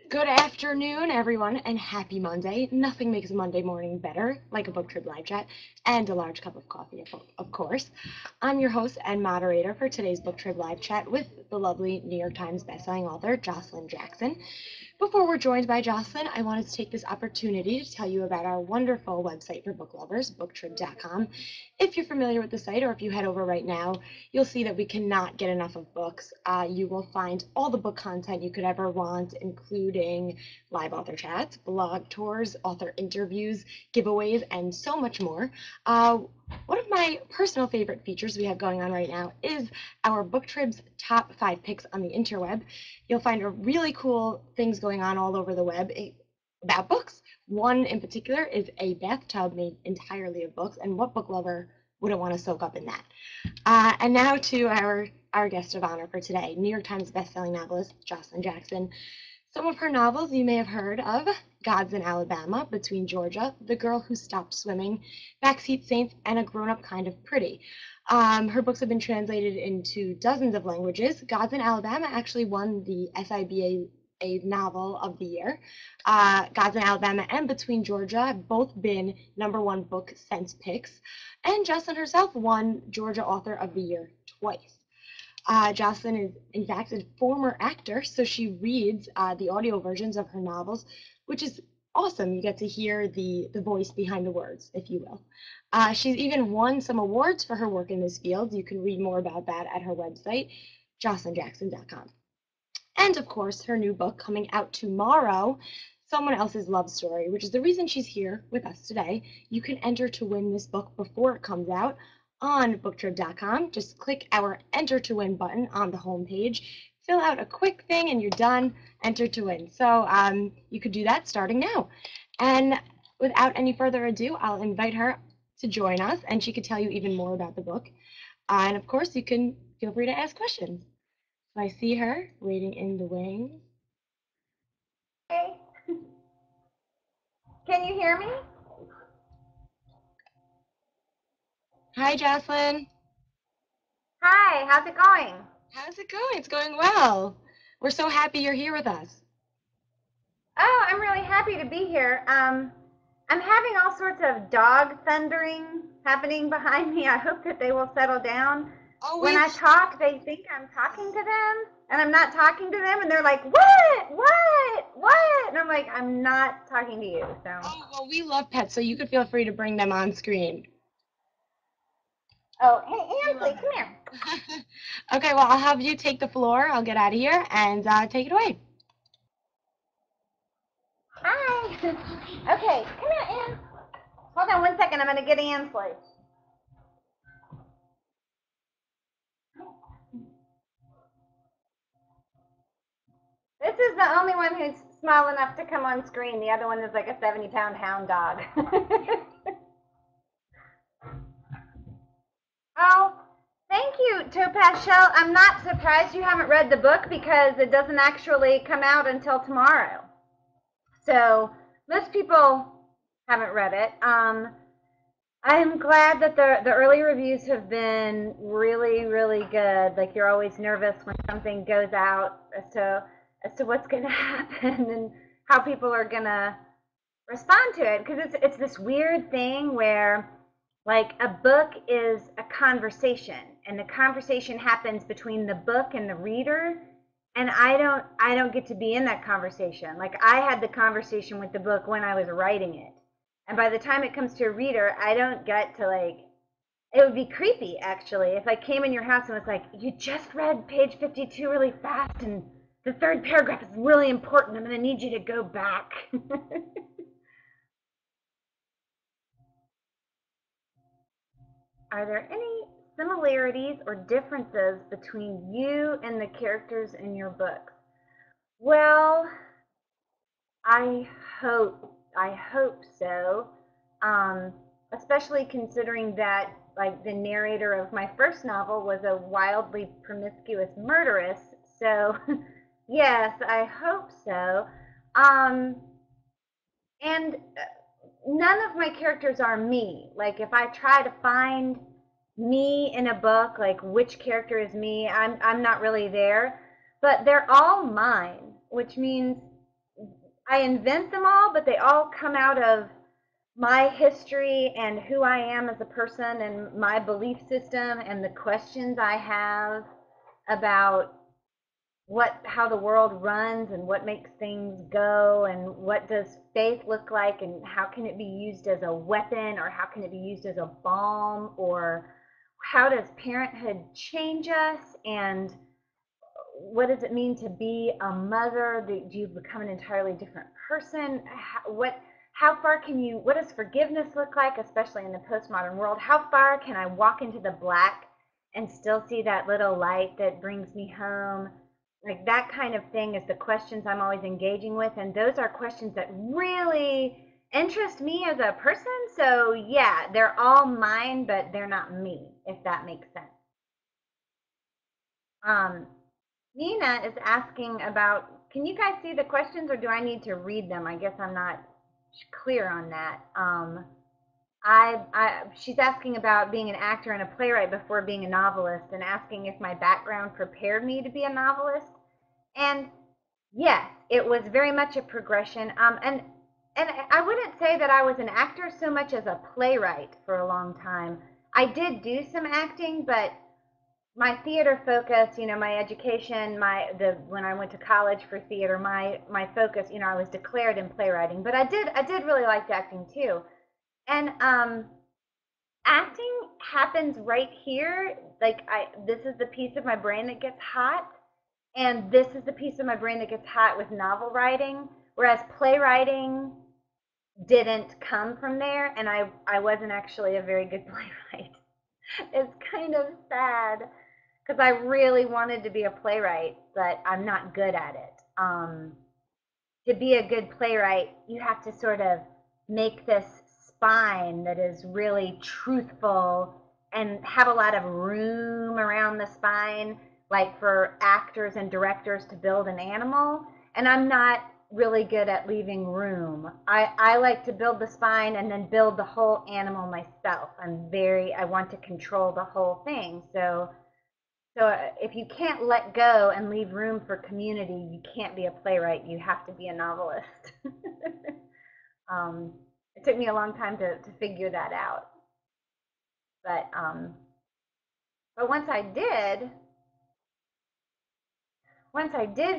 Good afternoon, everyone, and happy Monday. Nothing makes a Monday morning better, like a book trip live chat and a large cup of coffee, of course. I'm your host and moderator for today's book trip live chat with the lovely New York Times bestselling author, JOSHILYN Jackson. Before we're joined by JOSHILYN, I wanted to take this opportunity to tell you about our wonderful website for book lovers, booktrib.com. If you're familiar with the site, or if you head over right now, you'll see that we cannot get enough of books. You will find all the book content you could ever want, including live author chats, blog tours, author interviews, giveaways, and so much more. One of my personal favorite features we have going on right now is our Booktrib's top 5 picks on the interweb. You'll find really cool things going on all over the web about books. One in particular is a bathtub made entirely of books, and what book lover wouldn't want to soak up in that? And now to our guest of honor for today, New York Times bestselling novelist JOSHILYN Jackson. Some of her novels you may have heard of: Gods in Alabama, Between Georgia, The Girl Who Stopped Swimming, Backseat Saints, and A Grown-Up Kind of Pretty. Her books have been translated into dozens of languages. Gods in Alabama actually won the SIBA Novel of the Year. Gods in Alabama and Between Georgia have both been #1 book sense picks. And JOSHILYN herself won Georgia Author of the Year twice. JOSHILYN is, in fact, a former actor, so she reads the audio versions of her novels, which is awesome. You get to hear the voice behind the words, if you will. She's even won some awards for her work in this field. You can read more about that at her website, joshylynjackson.com. And of course, her new book coming out tomorrow, Someone Else's Love Story, which is the reason she's here with us today. You can enter to win this book before it comes out on booktrib.com. Just click our Enter to Win button on the homepage, fill out a quick thing, and you're done. Enter to win. So you could do that starting now. And without any further ado, I'll invite her to join us, and she could tell you even more about the book. And of course, you can feel free to ask questions. So I see her waiting in the wings. Hey, can you hear me? Hi, Jocelyn. Hi, how's it going? How's it going? It's going well. We're so happy you're here with us. Oh, I'm really happy to be here. I'm having all sorts of dog thundering happening behind me. I hope that they will settle down. Oh, When I talk, they think I'm talking to them, and I'm not talking to them, and they're like, "What? What? What?" And I'm like, "I'm not talking to you." So, well, we love pets, so you could feel free to bring them on screen. oh, hey, Ansley, come here. Okay, well, I'll have you take the floor. I'll get out of here and take it away. Hi. Okay, come here, Ann. Hold on 1 second. I'm gonna get Ansley. This is the only one who's small enough to come on screen. The other one is like a 70-pound hound dog. Oh, thank you, Topaz Shell. I'm not surprised you haven't read the book because it doesn't actually come out until tomorrow. So most people haven't read it. I'm glad that the early reviews have been really, really good. Like, you're always nervous when something goes out as to what's going to happen and how people are going to respond to it, because it's this weird thing where, like, a book is a conversation, and the conversation happens between the book and the reader, and I don't get to be in that conversation. Like, I had the conversation with the book when I was writing it, and by the time it comes to a reader, I don't get to, like, it would be creepy, actually, if I came in your house and was like, "You just read page 52 really fast, and the third paragraph is really important. I'm going to need you to go back." Are there any similarities or differences between you and the characters in your books? Well, I I hope so. Um, Especially considering that, like, the narrator of my first novel was a wildly promiscuous murderess. So yes, I hope so. Um, and none of my characters are me. Like, if I try to find me in a book, like which character is me, I'm not really there. But they're all mine. which means I invent them all, but they all come out of my history and who I am as a person and my belief system and the questions I have about how the world runs and what makes things go and what does faith look like and how can it be used as a weapon or how can it be used as a balm or how does parenthood change us and what does it mean to be a mother? Do you become an entirely different person? How far can you, what does forgiveness look like, especially in the postmodern world? How far can I walk into the black and still see that little light that brings me home? Like that kind of thing is the questions I'm always engaging with. And those are questions that really interest me as a person. So yeah, they're all mine, but they're not me, if that makes sense. Um, Nina is asking about, can you guys see the questions or do I need to read them? I guess I'm not clear on that. She's asking about being an actor and a playwright before being a novelist and asking if my background prepared me to be a novelist. And yes, it was very much a progression. And I wouldn't say that I was an actor so much as a playwright for a long time. I did do some acting, but my theater focus, my education, when I went to college for theater, my focus, I was declared in playwriting, but I did really like acting too. And acting happens right here. Like this is the piece of my brain that gets hot, and this is the piece of my brain that gets hot with novel writing, whereas playwriting didn't come from there, and I wasn't actually a very good playwright. It's kind of sad because I really wanted to be a playwright, but I'm not good at it. To be a good playwright, you have to sort of make this spine that is really truthful and have a lot of room around the spine, like for actors and directors to build an animal. And I'm not really good at leaving room. I like to build the spine and then build the whole animal myself. I want to control the whole thing. So if you can't let go and leave room for community, you can't be a playwright. You have to be a novelist. um, it took me a long time to figure that out, but once I did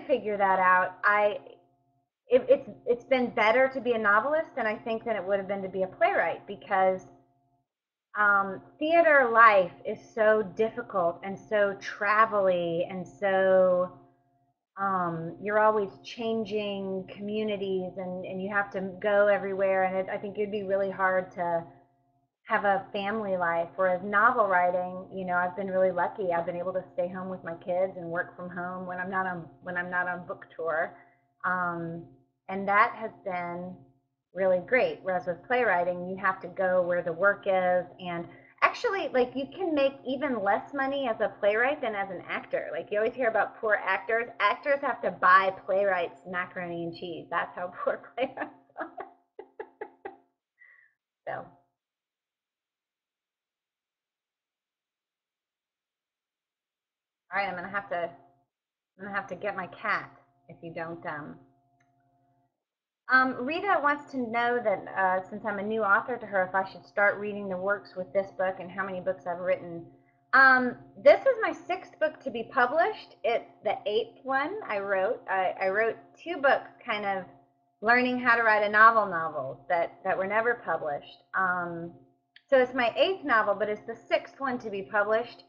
figure that out, it's been better to be a novelist than I think than it would have been to be a playwright because theater life is so difficult and so travel-y and so you're always changing communities and you have to go everywhere and I think it'd be really hard to have a family life, whereas novel writing, I've been really lucky. I've been able to stay home with my kids and work from home when I'm not on book tour, um, and that has been really great. Whereas with playwriting, you have to go where the work is, and actually, like you can make even less money as a playwright than as an actor. Like you always hear about poor actors. Actors have to buy playwrights macaroni and cheese. That's how poor playwrights are. So, all right, I'm gonna have to get my cat if you don't. Rita wants to know that since I'm a new author to her, if I should start reading the works with this book and how many books I've written. This is my sixth book to be published. It's the eighth one I wrote. I wrote two books, kind of learning how to write a novel that were never published. So it's my eighth novel, but it's the sixth one to be published.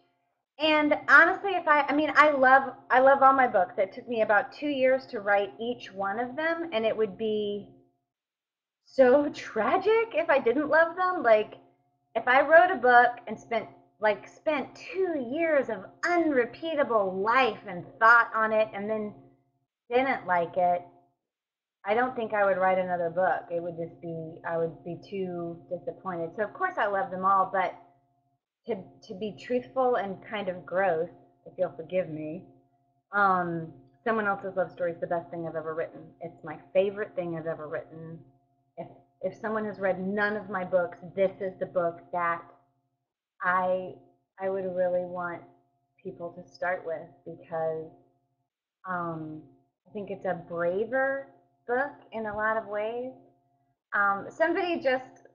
And honestly, I love all my books. It took me about 2 years to write each one of them, and it would be so tragic if I didn't love them. Like if I wrote a book and spent 2 years of unrepeatable life and thought on it and then didn't like it, I don't think I would write another book. I would be too disappointed. So of course I love them all, but to be truthful and kind of gross, if you'll forgive me, um, someone else's love story is the best thing I've ever written. It's my favorite thing I've ever written. If if someone has read none of my books, this is the book that I I would really want people to start with because um, I think it's a braver book in a lot of ways. Somebody just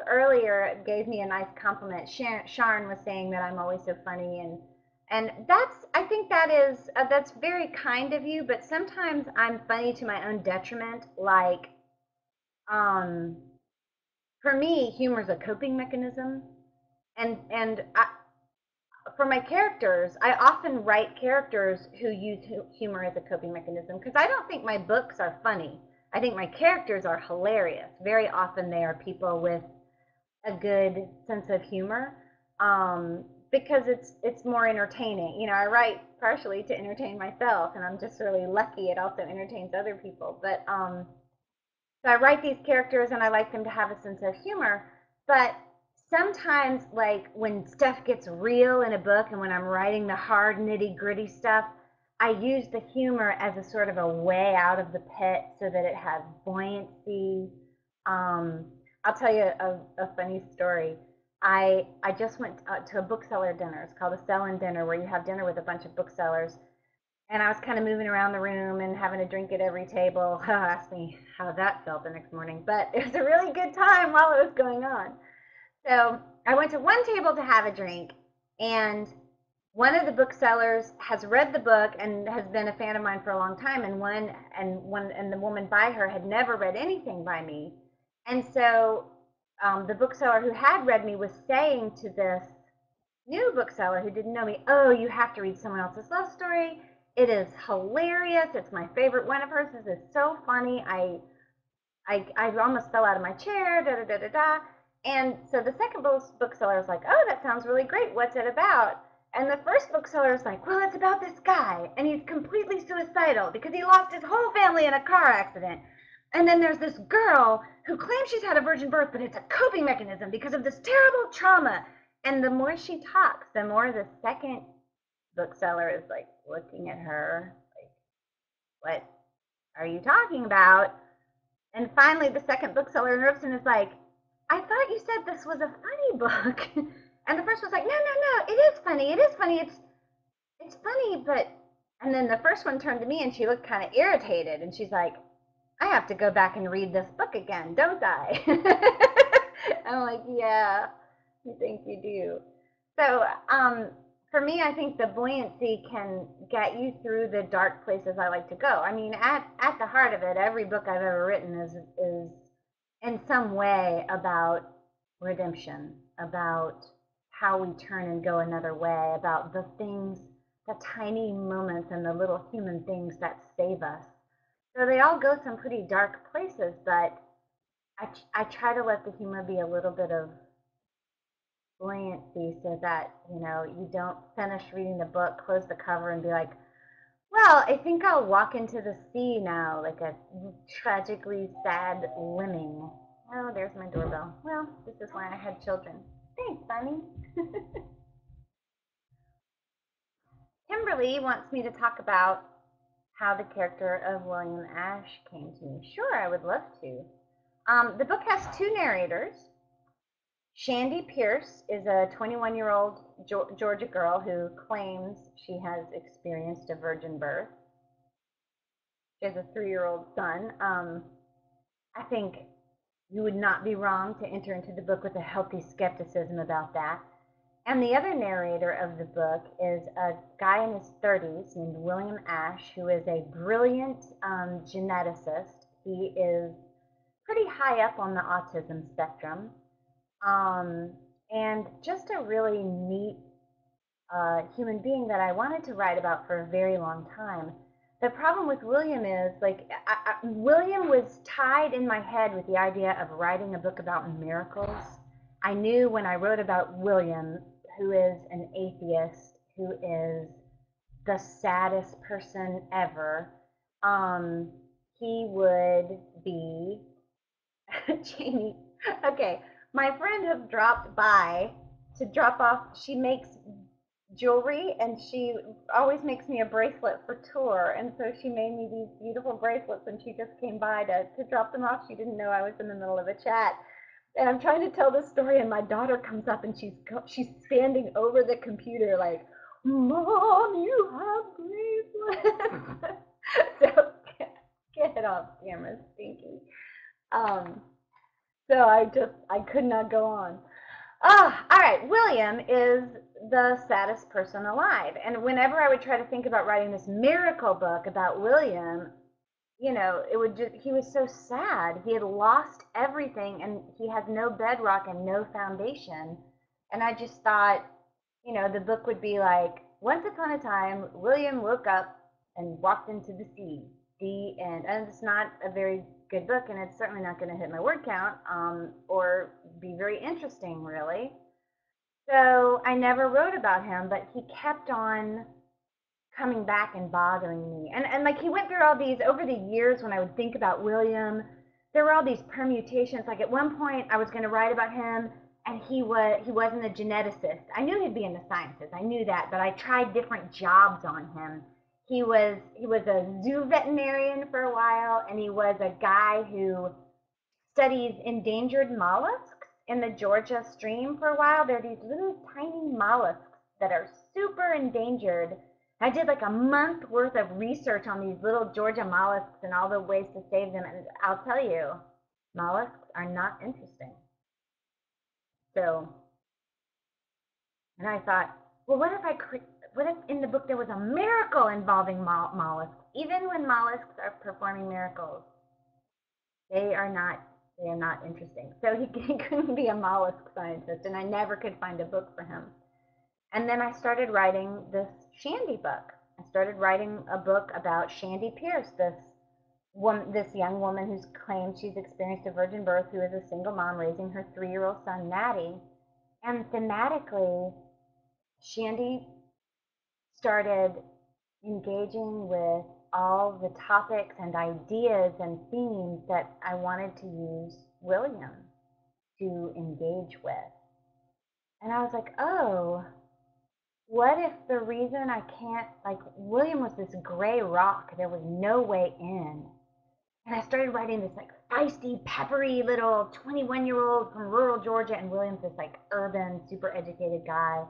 earlier gave me a nice compliment. Sharon was saying that I'm always so funny, and I think that's very kind of you. But sometimes I'm funny to my own detriment. Like, um, for me, humor is a coping mechanism, and for my characters, I often write characters who use humor as a coping mechanism because I don't think my books are funny. I think my characters are hilarious. Very often they are people with a good sense of humor, because it's more entertaining. You know, I write partially to entertain myself, and I'm just really lucky it also entertains other people. But so I write these characters and I like them to have a sense of humor. But sometimes, like when stuff gets real in a book and when I'm writing the hard, nitty gritty stuff, I use the humor as a sort of a way out of the pit so that it has buoyancy. Um, I'll tell you a funny story. I just went to a bookseller dinner. It's called a sell-in dinner, where you have dinner with a bunch of booksellers, and I was kind of moving around the room and having a drink at every table. Ask me how that felt the next morning, but it was a really good time while it was going on. So I went to one table to have a drink, and one of the booksellers has read the book and has been a fan of mine for a long time, and the woman by her had never read anything by me, and so the bookseller who had read me was saying to this new bookseller who didn't know me, "Oh, you have to read someone else's love story. It is hilarious. It's my favorite one of hers. This is so funny. I almost fell out of my chair. Da da da da da." And so the second bookseller was like, "Oh, that sounds really great. What's it about?" And the first bookseller is like, "Well, it's about this guy, and he's completely suicidal because he lost his whole family in a car accident. And then there's this girl who claims she's had a virgin birth, but it's a coping mechanism because of this terrible trauma." And the more she talks, the more the second bookseller is like looking at her like, "What are you talking about?" And finally, the second bookseller interrupts and is like, "I thought you said this was a funny book." And the first one's like, "No, no, no, it is funny. It is funny. It's funny, but." And then the first one turned to me and she looked kind of irritated, and she's like, "I have to go back and read this book again, don't I?" I'm like, "Yeah, you think you do." So, for me, I think the buoyancy can get you through the dark places I like to go. I mean, at the heart of it, every book I've ever written is in some way about redemption, about how we turn and go another way, about the things, the tiny moments and the little human things that save us. So they all go some pretty dark places, but I try to let the humor be a little bit of buoyancy so that, you know, you don't finish reading the book, close the cover, and be like, "Well, I think I'll walk into the sea now like a tragically sad lemming." Oh, there's my doorbell. Well, this is why I had children. Thanks, Bunny. Kimberly wants me to talk about how the character of William Ash came to me. Sure, I would love to. The book has two narrators. Shandy Pierce is a 21-year-old Georgia girl who claims she has experienced a virgin birth. She has a 3-year-old son. I think you would not be wrong to enter into the book with a healthy skepticism about that. And the other narrator of the book is a guy in his 30s named William Ash, who is a brilliant geneticist. He is pretty high up on the autism spectrum, um, and just a really neat human being that I wanted to write about for a very long time. The problem with William is, like, William was tied in my head with the idea of writing a book about miracles. I knew when I wrote about William, who is an atheist, who is the saddest person ever, um, he would be Jamie. Okay, my friend has dropped by to drop off. She makes jewelry, and she always makes me a bracelet for tour, and so she made me these beautiful bracelets, and she just came by to drop them off. She didn't know I was in the middle of a chat, and I'm trying to tell this story, and my daughter comes up and she's standing over the computer like, "Mom, you have bracelets." damn, it's stinky. Um, so I could not go on. All right. William is the saddest person alive. And whenever I would try to think about writing this miracle book about William, it would just, he was so sad. He had lost everything and he has no bedrock and no foundation. And I just thought, the book would be like, once upon a time, William woke up and walked into the sea. The end. And it's not a very good book, and it's certainly not going to hit my word count or be very interesting, really. So I never wrote about him, but he kept on coming back and bothering me. And like he went through all these over the years when I would think about William, there were all these permutations. Like at one point I was going to write about him and he wasn't a geneticist. I knew he'd be in the sciences. I knew that, but I tried different jobs on him. He was a zoo veterinarian for a while, and he was a guy who studies endangered mollusks in the Georgia stream for a while. There are these little tiny mollusks that are super endangered. I did like a month worth of research on these little Georgia mollusks and all the ways to save them. And I'll tell you, mollusks are not interesting. So, and I thought, well, what if in the book there was a miracle involving mollusks? Even when mollusks are performing miracles, they are not they are not interesting. So he couldn't be a mollusk scientist, and I never could find a book for him. And then I started writing this Shandy book. I started writing a book about Shandy Pierce, this young woman who claims she's experienced a virgin birth, who is a single mom raising her 3-year-old son, Maddie. And thematically, Shandy started engaging with all the topics and ideas and themes that I wanted to use William to engage with. And I was like, oh, what if the reason I can't, like, William was this gray rock, there was no way in. And I started writing this, like, feisty, peppery little 21-year-old from rural Georgia, and William's this, like, urban, super educated guy.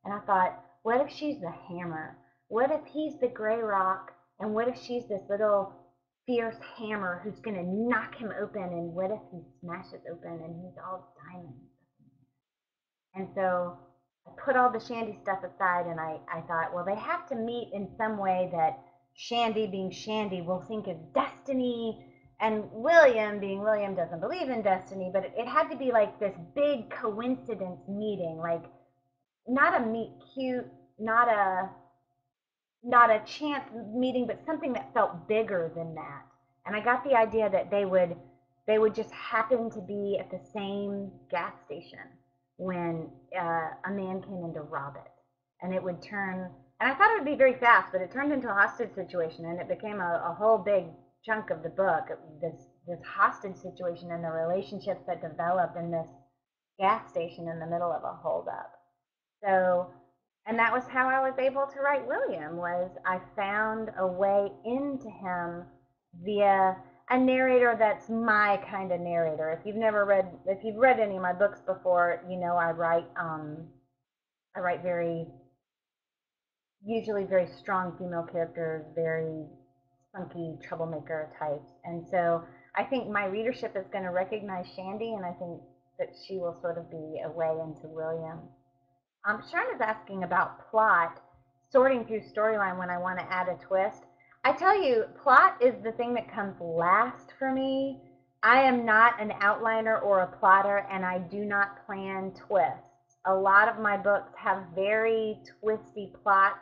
And I thought, what if she's the hammer? What if he's the gray rock? And what if she's this little fierce hammer who's going to knock him open? And what if he smashes open and he's all diamonds? And so I put all the Shandy stuff aside, and I thought, well, they have to meet in some way that Shandy, being Shandy, will think is destiny, and William, being William, doesn't believe in destiny, but it had to be like this big coincidence meeting, like not a meet cute, not a not a chance meeting, but something that felt bigger than that. And I got the idea that they would just happen to be at the same gas station when a man came in to rob it, and it would turn. And I thought it would be very fast, but it turned into a hostage situation, and it became a whole big chunk of the book. This hostage situation and the relationships that develop in this gas station in the middle of a holdup. So, and that was how I was able to write William, was I found a way into him via a narrator that's my kind of narrator. If you've read any of my books before, I write usually very strong female characters, very spunky troublemaker types. And so I think my readership is going to recognize Shandy, and I think that she will sort of be a way into William. Sharon is asking about plot, sorting through storyline when I want to add a twist. I tell you, plot is the thing that comes last for me. I am not an outliner or a plotter, and I do not plan twists. A lot of my books have very twisty plots,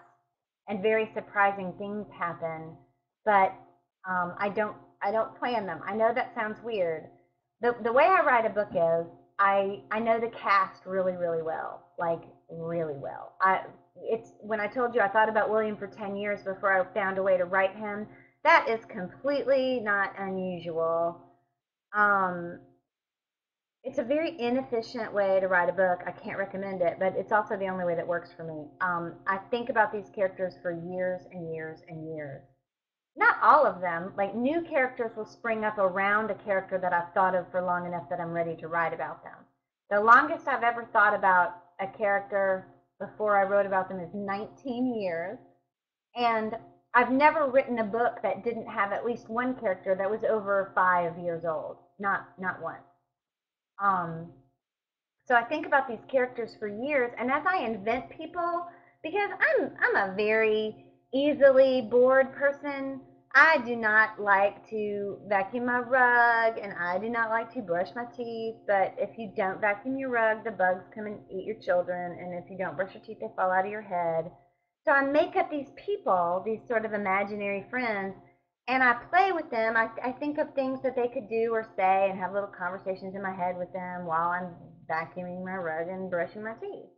and very surprising things happen, but I don't plan them. I know that sounds weird. The way I write a book is I know the cast really, really well, like really well. It's when I told you I thought about William for 10 years before I found a way to write him. That is completely not unusual. Um, it's a very inefficient way to write a book. I can't recommend it, but it's also the only way that works for me. I think about these characters for years and years and years. Not all of them. Like, new characters will spring up around a character that I've thought of for long enough that I'm ready to write about them. The longest I've ever thought about a character before I wrote about them is 19 years. And I've never written a book that didn't have at least one character that was over 5 years old. Not one. Um, so I think about these characters for years, and as I invent people, because I'm a very easily bored person. I do not like to vacuum my rug, and I do not like to brush my teeth. But if you don't vacuum your rug, the bugs come and eat your children, and if you don't brush your teeth, they fall out of your head. So I make up these people, these sort of imaginary friends, and I play with them. I think of things that they could do or say and have little conversations in my head with them while I'm vacuuming my rug and brushing my teeth.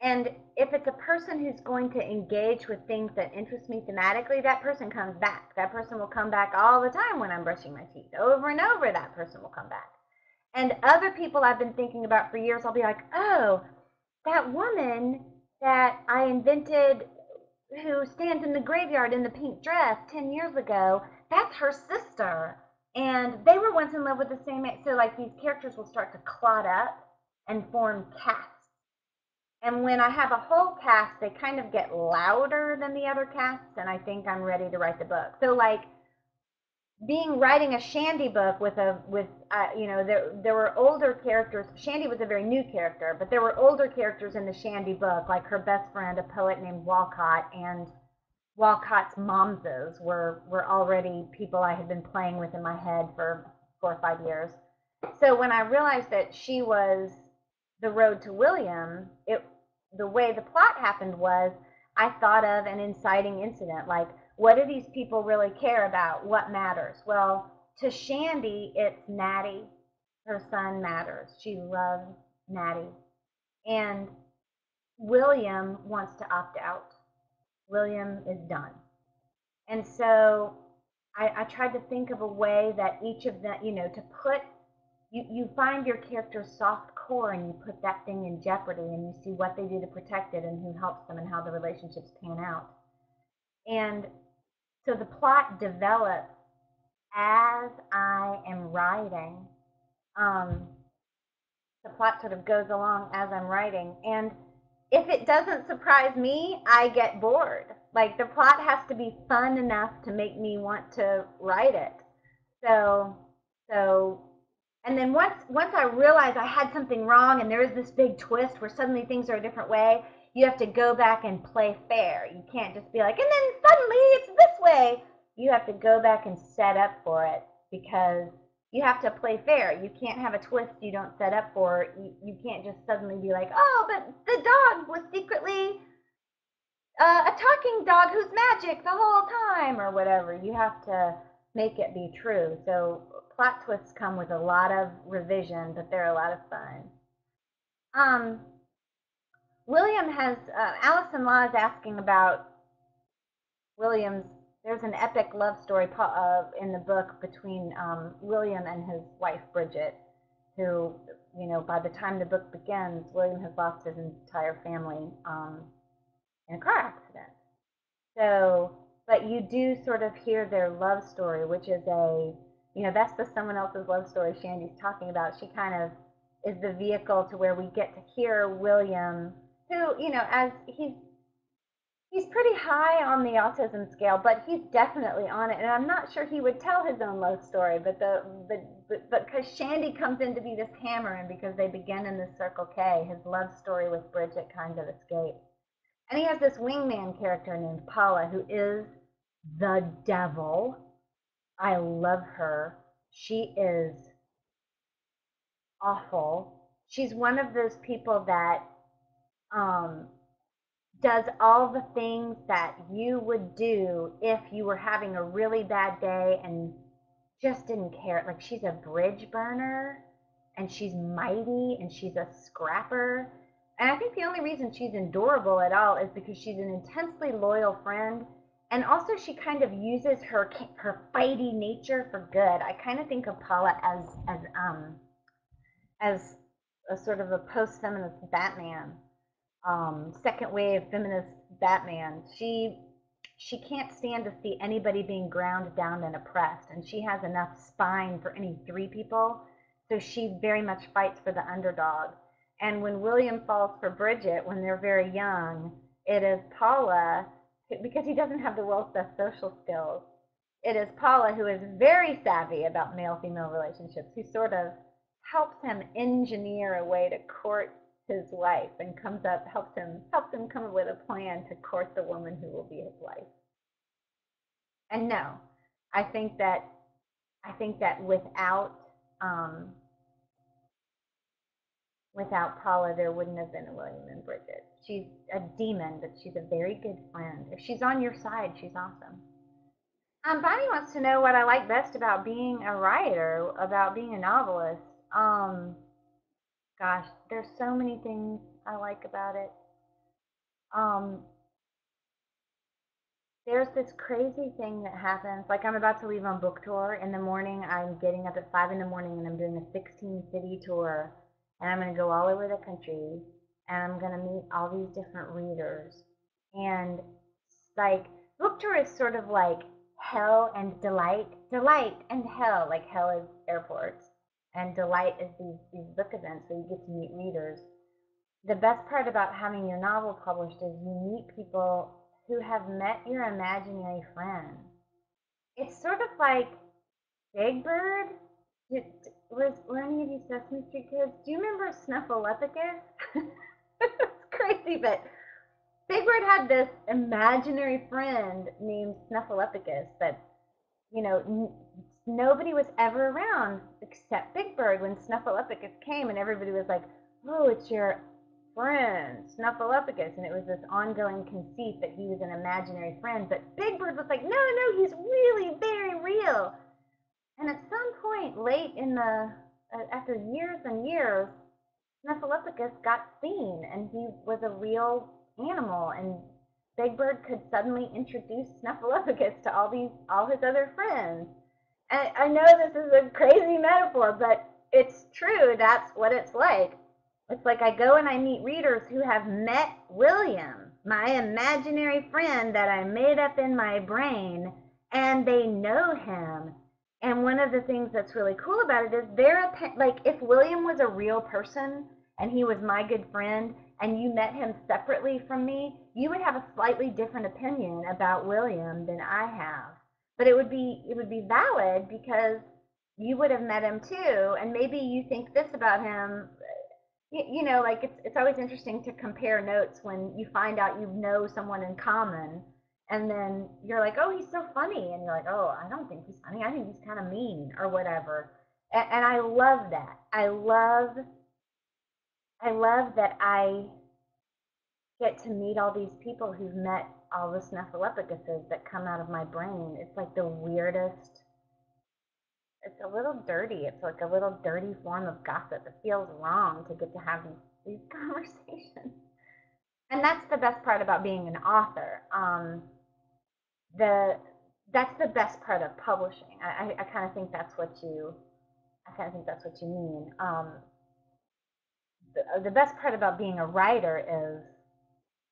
And if it's a person who's going to engage with things that interest me thematically, that person comes back. That person will come back all the time when I'm brushing my teeth. Over and over, that person will come back. And other people I've been thinking about for years, I'll be like, oh, that woman that I invented who stands in the graveyard in the pink dress 10 years ago, that's her sister. And they were once in love with the same man. So, like, these characters will start to clot up and form casts. And when I have a whole cast, they kind of get louder than the other casts, and I think I'm ready to write the book. So, like, writing a Shandy book with there were older characters. Shandy was a very new character, but there were older characters in the Shandy book, like her best friend, a poet named Walcott, and Walcott's momses were already people I had been playing with in my head for 4 or 5 years. So when I realized that she was the road to William, the way the plot happened was I thought of an inciting incident, like what do these people really care about? What matters? Well, to Shandy, it's Natty. Her son matters. She loves Natty. And William wants to opt out. William is done. And so I tried to think of a way that each of them, to put, you find your character's soft core and you put that thing in jeopardy and you see what they do to protect it and who helps them and how the relationships pan out. And so the plot develops as I am writing. Um, the plot sort of goes along as I'm writing. And if it doesn't surprise me, I get bored. Like the plot has to be fun enough to make me want to write it. So, so, and then once I realize I had something wrong and there is this big twist where suddenly things are a different way, you have to go back and play fair. You can't just be like, and then suddenly it's this way. You have to go back and set up for it because you have to play fair. You can't have a twist you don't set up for. You can't just suddenly be like, oh, but the dog was secretly a talking dog who's magic the whole time or whatever. You have to make it be true. So plot twists come with a lot of revision, but they're a lot of fun. Um, William has Allison Law is asking about William's. There's an epic love story in the book between William and his wife Bridget, who, by the time the book begins, William has lost his entire family in a car accident. So, but you do sort of hear their love story, which is that's the someone else's love story Shandy's talking about. She kind of is the vehicle to where we get to hear William, who, as he's pretty high on the autism scale, but he's definitely on it. And I'm not sure he would tell his own love story, but because Shandy comes in to be this hammer, and because they begin in this Circle K, his love story with Bridget kind of escapes. And he has this wingman character named Paula, who is the devil. I love her. She is awful. She's one of those people that um, does all the things that you would do if you were having a really bad day and just didn't care. Like, she's a bridge burner, and she's mighty, and she's a scrapper. And I think the only reason she's endurable at all is because she's an intensely loyal friend, and also she kind of uses her fighty nature for good. I kind of think of Paula as a sort of a post-feminist Batman, second wave feminist Batman. She can't stand to see anybody being ground down and oppressed, and she has enough spine for any three people, so she very much fights for the underdog. And when William falls for Bridget when they're very young, it is Paula because he doesn't have the world's best social skills. It is Paula who is very savvy about male-female relationships, who sort of helps him engineer a way to court his wife and helps him come up with a plan to court the woman who will be his wife. And no, I think that um, without Paula, there wouldn't have been a William and Bridget. She's a demon, but she's a very good friend. If she's on your side, she's awesome. Bonnie wants to know what I like best about being a writer, about being a novelist. Um, Gosh, there's so many things I like about it. Um, there's this crazy thing that happens. Like I'm about to leave on book tour. In the morning, I'm getting up at 5 in the morning and I'm doing a 16 city tour. And I'm going to go all over the country and I'm going to meet all these different readers. And like book tour is sort of like hell and delight, delight and hell. Like hell is airports and delight is these book events where you get to meet readers. The best part about having your novel published is you meet people who have met your imaginary friend. It's sort of like Big Bird. Were any of you Sesame Street kids? Do you remember Snuffleupagus? It's crazy, but Big Bird had this imaginary friend named Snuffleupagus that, nobody was ever around except Big Bird when Snuffleupagus came, and everybody was like, "Oh, it's your friend, Snuffleupagus," and it was this ongoing conceit that he was an imaginary friend. But Big Bird was like, "No, no, he's really very real." And at some point, late in after years and years, Snuffleupagus got seen, and he was a real animal, and Big Bird could suddenly introduce Snuffleupagus to all his other friends. And I know this is a crazy metaphor, but it's true. That's what it's like. It's like I go and I meet readers who have met William, my imaginary friend that I made up in my brain, and they know him. And one of the things that's really cool about it is like if William was a real person and he was my good friend and you met him separately from me, you would have a slightly different opinion about William than I have. But it would be valid because you would have met him too, and maybe you think this about him. Like it's always interesting to compare notes when you find out you know someone in common, and then you're like, oh, he's so funny, and you're like, oh, I don't think he's funny. I think he's kind of mean or whatever. And I love that. I love that I get to meet all these people who've met all the Snuffleupaguses that come out of my brain. It's like the weirdest. It's a little dirty. It's like a little dirty form of gossip. It feels wrong to get to have these conversations. And that's the best part about being an author. The That's the best part of publishing. I kind of think that's what you I kind of think that's what you mean. The best part about being a writer is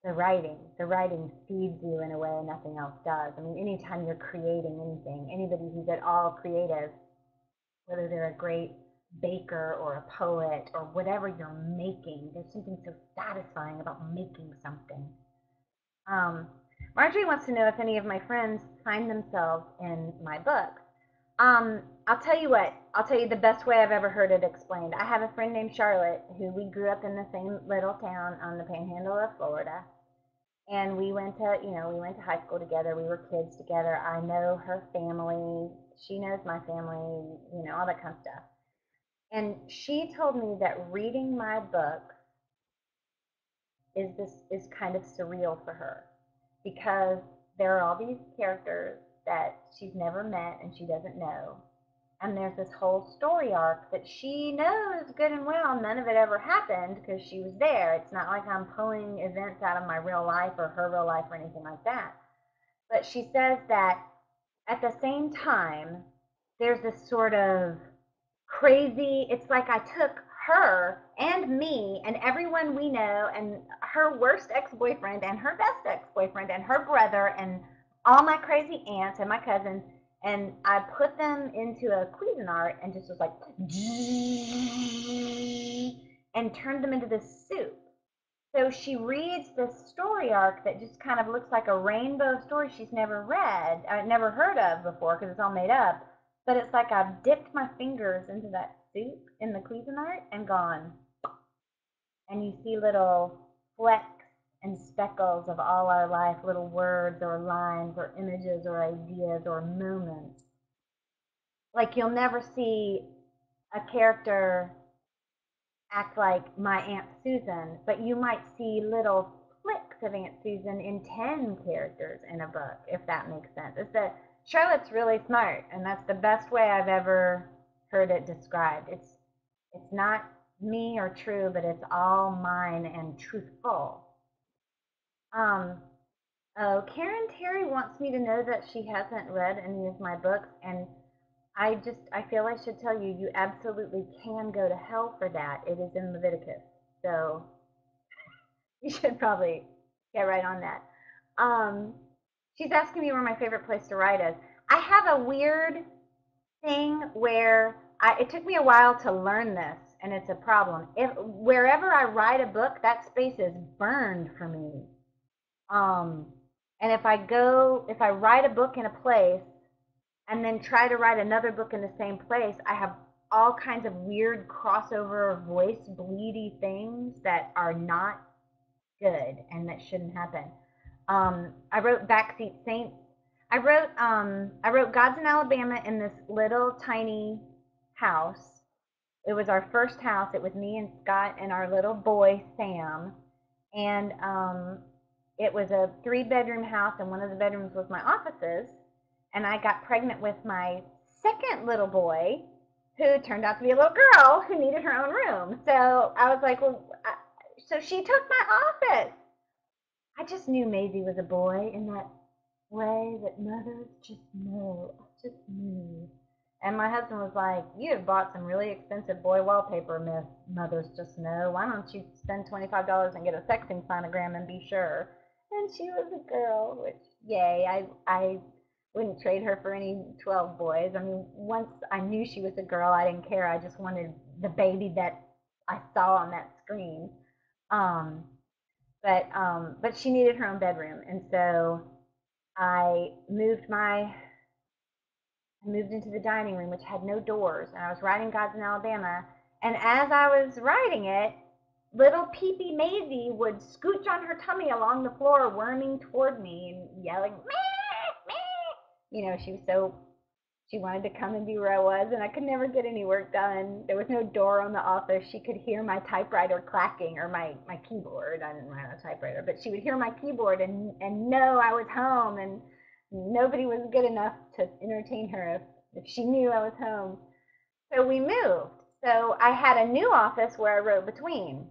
the writing. The writing feeds you in a way nothing else does. I mean, anytime you're creating anything, anybody who's at all creative, whether they're a great baker or a poet or whatever you're making, there's something so satisfying about making something. Um, Marjorie wants to know if any of my friends find themselves in my book. I'll tell you what. I'll tell you the best way I've ever heard it explained. I have a friend named Charlotte who we grew up in the same little town on the panhandle of Florida, and we went to high school together. We were kids together. I know her family. She knows my family. All that kind of stuff. And she told me that reading my book is kind of surreal for her because there are all these characters that she's never met and she doesn't know. And there's this whole story arc that she knows good and well none of it ever happened because she was there. It's not like I'm pulling events out of my real life or her real life or anything like that. But she says that at the same time, there's this sort of crazy. It's like I took her and me and everyone we know and her worst ex-boyfriend and her best ex-boyfriend and her brother and all my crazy aunts and my cousins, and I put them into a Cuisinart and just was like and turned them into this soup. So she reads this story arc that just kind of looks like a rainbow story she's never read, never heard of before because it's all made up. But it's like I've dipped my fingers into that soup in the Cuisinart and gone, and you see little flecks and speckles of all our life, little words or lines or images or ideas or moments. Like you'll never see a character act like my Aunt Susan, but you might see little flicks of Aunt Susan in 10 characters in a book, if that makes sense. It's that Charlotte's really smart, and that's the best way I've ever heard it described. It's not me or true, but it's all mine and truthful. Um, oh, Karen Terry wants me to know that she hasn't read any of my books, and I feel I should tell you, you absolutely can go to hell for that. It is in Leviticus. So you should probably get right on that. Um, she's asking me where my favorite place to write is. I have a weird thing where it took me a while to learn this, and it's a problem. If wherever I write a book, that space is burned for me. Um, and if I write a book in a place and then try to write another book in the same place, I have all kinds of weird crossover voice bleedy things that are not good and that shouldn't happen. I wrote Backseat Saints. I wrote Gods in Alabama in this little tiny house. It was our first house. It was me and Scott and our little boy Sam, and it was a 3-bedroom house, and one of the bedrooms was my offices. And I got pregnant with my second little boy, who turned out to be a little girl who needed her own room. So I was like, well, so she took my office. I just knew Maisie was a boy in that way that mothers just know. I just knew. And my husband was like, you have bought some really expensive boy wallpaper, Miss Mothers Just Know. Why don't you spend $25 and get a sexing sonogram and be sure? And she was a girl, which, yay, I wouldn't trade her for any 12 boys. I mean, once I knew she was a girl, I didn't care. I just wanted the baby that I saw on that screen. Um, but she needed her own bedroom, and so I moved into the dining room, which had no doors, and I was writing Gods in Alabama. And as I was writing it, little peepee Maisie would scooch on her tummy along the floor, worming toward me and yelling, meh, meh. You know, she wanted to come and be where I was, and I could never get any work done. There was no door on the office. She could hear my typewriter clacking, or my keyboard. I didn't write on a typewriter, but she would hear my keyboard and know I was home, and nobody was good enough to entertain her if she knew I was home. So we moved. So I had a new office where I wrote between.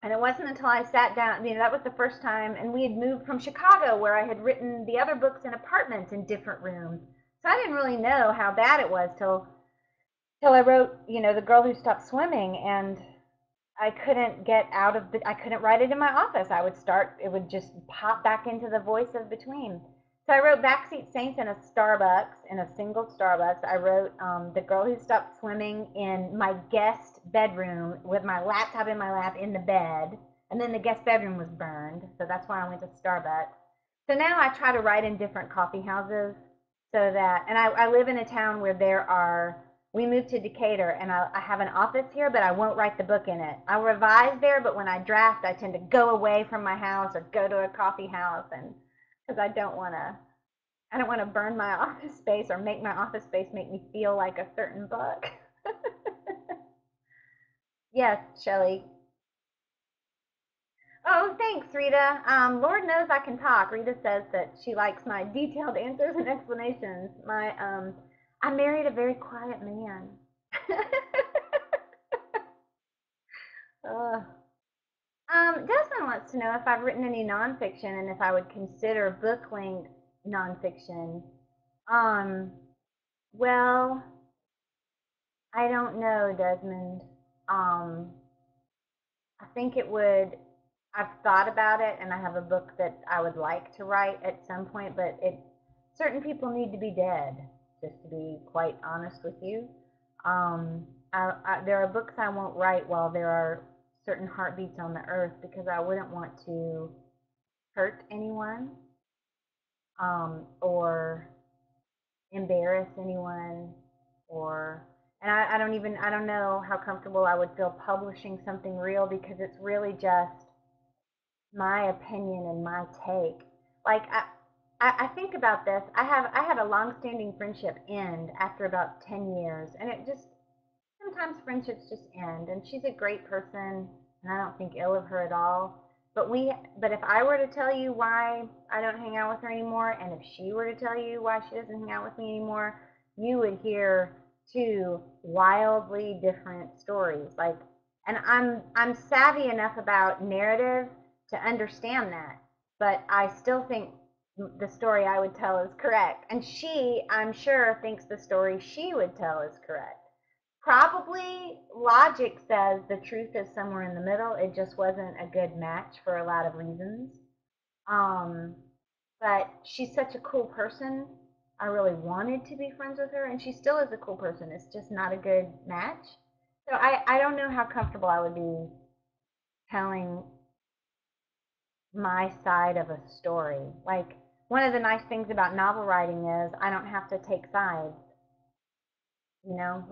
And it wasn't until I sat down, that was the first time, and we had moved from Chicago where I had written the other books in apartments in different rooms. So I didn't really know how bad it was till I wrote, The Girl Who Stopped Swimming, and I couldn't get out of I couldn't write it in my office. It would just pop back into the voice of between. So I wrote Backseat Saints in a Starbucks, in a single Starbucks. I wrote The Girl Who Stopped Swimming in my guest bedroom with my laptop in my lap in the bed. And then the guest bedroom was burned, so that's why I went to Starbucks. So now I try to write in different coffee houses so that, and I live in a town where we moved to Decatur, and I have an office here, but I won't write the book in it. I'll revise there, but when I draft, I tend to go away from my house or go to a coffee house, and because I don't want to burn my office space or make my office space make me feel like a certain book. Yes, Shelley. Oh, thanks, Rita. Lord knows I can talk. Rita says that she likes my detailed answers and explanations. I married a very quiet man. Ugh. Desmond wants to know if I've written any nonfiction and if I would consider book length nonfiction. Um, well, I don't know, Desmond. Um, I think it would. I've thought about it, and I have a book that I would like to write at some point, but certain people need to be dead, just to be quite honest with you. There are books I won't write while there are certain heartbeats on the earth because I wouldn't want to hurt anyone, or embarrass anyone, or I don't know how comfortable I would feel publishing something real because it's really just my opinion and my take. Like I think about this. I had a long-standing friendship end after about 10 years, and it just sometimes friendships just end. And she's a great person, and I don't think ill of her at all. But if I were to tell you why I don't hang out with her anymore, and if she were to tell you why she doesn't hang out with me anymore, you would hear two wildly different stories. Like, and I'm savvy enough about narrative to understand that, but I still think the story I would tell is correct, and she, I'm sure, thinks the story she would tell is correct. Probably logic says the truth is somewhere in the middle. It just wasn't a good match for a lot of reasons. Um, but she's such a cool person. I really wanted to be friends with her, and she still is a cool person. It's just not a good match. So I don't know how comfortable I would be telling my side of a story. Like, one of the nice things about novel writing is I don't have to take sides. You know,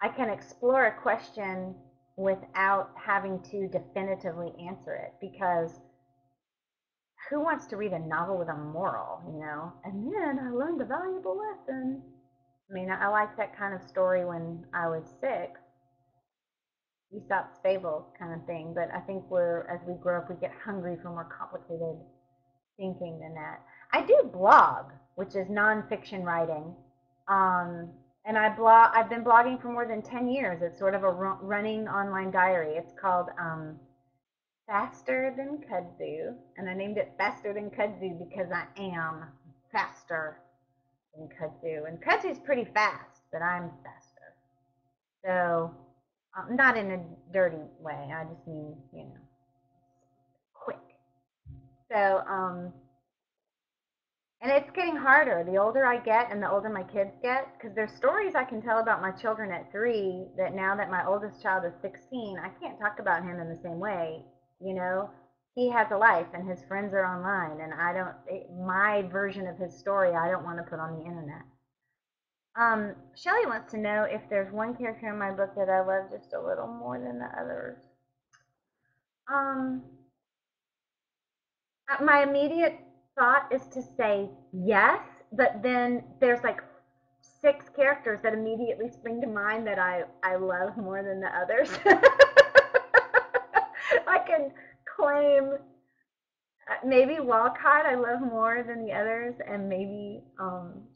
I can explore a question without having to definitively answer it, because who wants to read a novel with a moral, you know? And then I learned a valuable lesson. I mean, I liked that kind of story when I was 6, Aesop's Fables kind of thing. But I think as we grow up, we get hungry for more complicated thinking than that. I do blog, which is nonfiction writing. Um, and I've been blogging for more than 10 years. It's sort of a running online diary. It's called Faster Than Kudzu. And I named it Faster Than Kudzu because I am faster than Kudzu. And Kudzu's pretty fast, but I'm faster. So, not in a dirty way. I just mean, quick. So, and it's getting harder the older I get and the older my kids get, because there's stories I can tell about my children at 3 that now that my oldest child is 16, I can't talk about him in the same way. You know, he has a life and his friends are online, and my version of his story I don't want to put on the internet. Shelley wants to know if there's one character in my book that I love just a little more than the others. Um, my immediate thought is to say yes, but then there's like 6 characters that immediately spring to mind that I love more than the others. I can claim maybe Walcott I love more than the others, and maybe